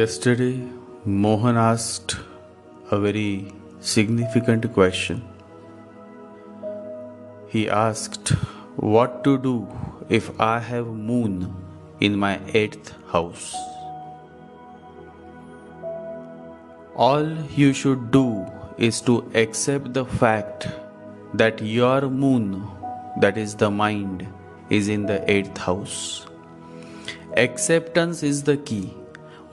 Yesterday, Mohan asked a very significant question. He asked, what to do if I have moon in my 8th house? All you should do is to accept the fact that your moon, that is the mind, is in the 8th house. Acceptance is the key.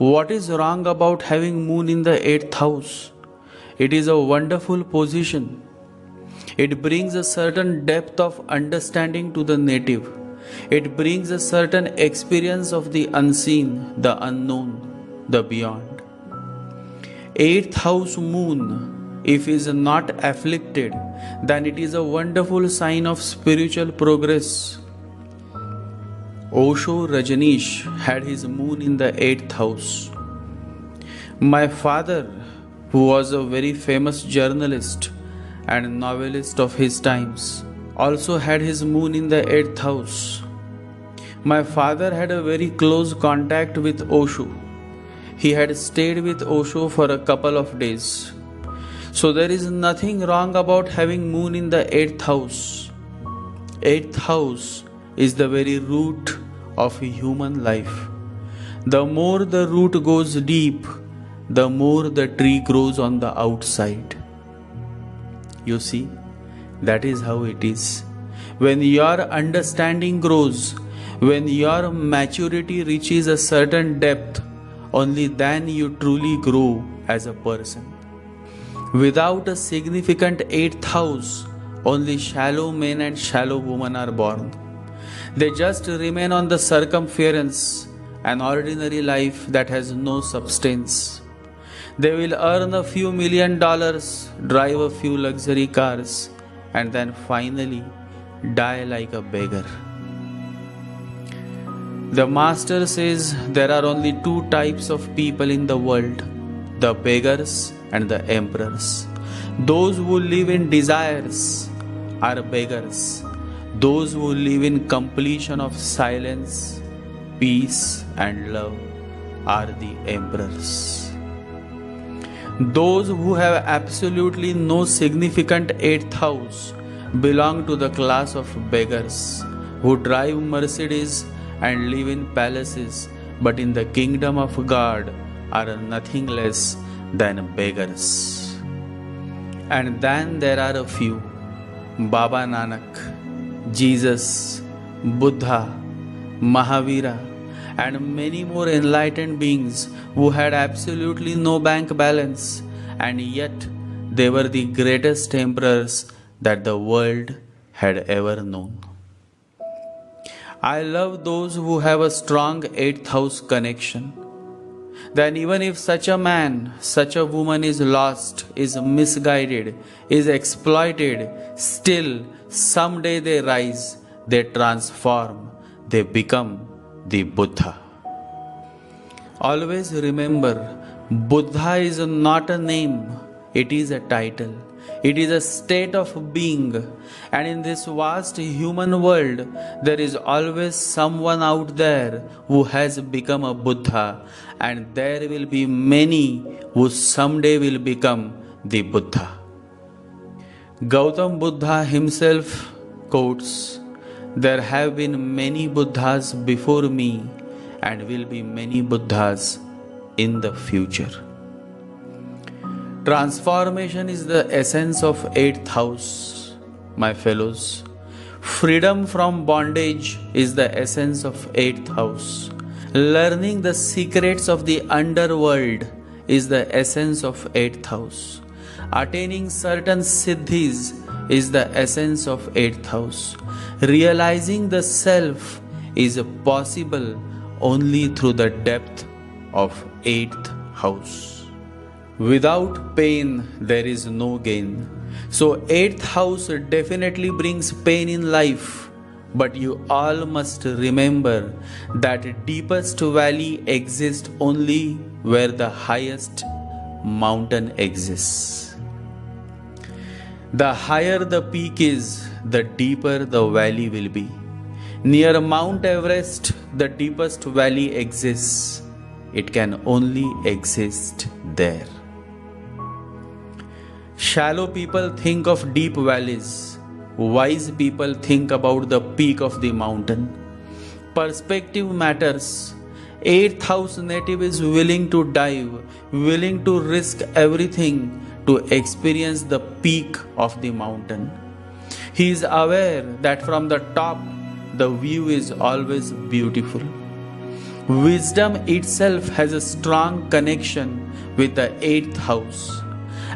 What is wrong about having moon in the 8th house? It is a wonderful position. It brings a certain depth of understanding to the native. It brings a certain experience of the unseen, the unknown, the beyond. 8th house moon, if is not afflicted, then it is a wonderful sign of spiritual progress. Osho Rajneesh had his moon in the 8th house. My father, who was a very famous journalist and novelist of his times, also had his moon in the 8th house. My father had a very close contact with Osho. He had stayed with Osho for a couple of days. So there is nothing wrong about having moon in the 8th house. 8th house is the very root of human life. The more the root goes deep, the more the tree grows on the outside. You see, that is how it is. When your understanding grows, when your maturity reaches a certain depth, only then you truly grow as a person. Without a significant 8th house, only shallow men and shallow women are born. They just remain on the circumference, an ordinary life that has no substance. They will earn a few $1 million, drive a few luxury cars, and then finally die like a beggar. The master says there are only two types of people in the world, the beggars and the emperors. Those who live in desires are beggars. Those who live in completion of silence, peace and love are the emperors. Those who have absolutely no significant 8th house belong to the class of beggars who drive Mercedes and live in palaces, but in the kingdom of God are nothing less than beggars. And then there are a few, Baba Nanak, Jesus, Buddha, Mahavira, and many more enlightened beings who had absolutely no bank balance, and yet they were the greatest emperors that the world had ever known. I love those who have a strong 8th house connection. Then even if such a man, such a woman is lost, is misguided, is exploited, still someday they rise, they transform, they become the Buddha. Always remember, Buddha is not a name, it is a title. It is a state of being, and in this vast human world, there is always someone out there who has become a Buddha, and there will be many who someday will become the Buddha. Gautam Buddha himself quotes, "There have been many Buddhas before me, and will be many Buddhas in the future." Transformation is the essence of 8th house, my fellows. Freedom from bondage is the essence of 8th house. Learning the secrets of the underworld is the essence of 8th house. Attaining certain siddhis is the essence of 8th house. Realizing the self is possible only through the depth of 8th house. Without pain, there is no gain. So 8th house definitely brings pain in life. But you all must remember that deepest valley exists only where the highest mountain exists. The higher the peak is, the deeper the valley will be. Near Mount Everest, the deepest valley exists. it can only exist there. Shallow people think of deep valleys. Wise people think about the peak of the mountain. Perspective matters. 8th house native is willing to dive, willing to risk everything to experience the peak of the mountain. He is aware that from the top, the view is always beautiful. Wisdom itself has a strong connection with the 8th house.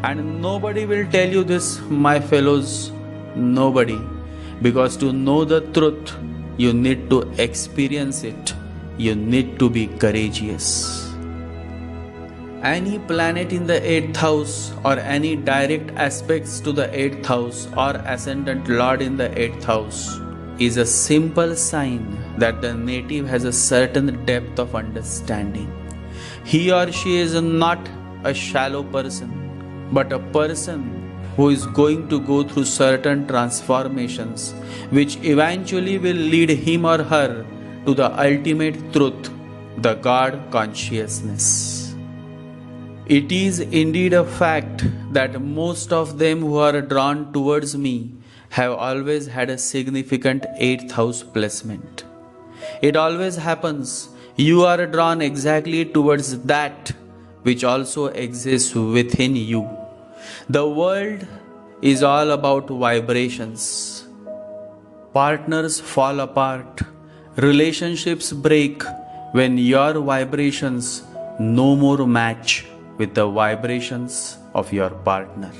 And nobody will tell you this, my fellows, nobody. Because to know the truth, you need to experience it. You need to be courageous. Any planet in the 8th house or any direct aspects to the 8th house or ascendant lord in the 8th house is a simple sign that the native has a certain depth of understanding. He or she is not a shallow person, but a person who is going to go through certain transformations which eventually will lead him or her to the ultimate truth, the God consciousness. It is indeed a fact that most of them who are drawn towards me have always had a significant 8th house placement. It always happens. You are drawn exactly towards that which also exists within you. The world is all about vibrations. Partners fall apart. Relationships break when your vibrations no more match with the vibrations of your partner.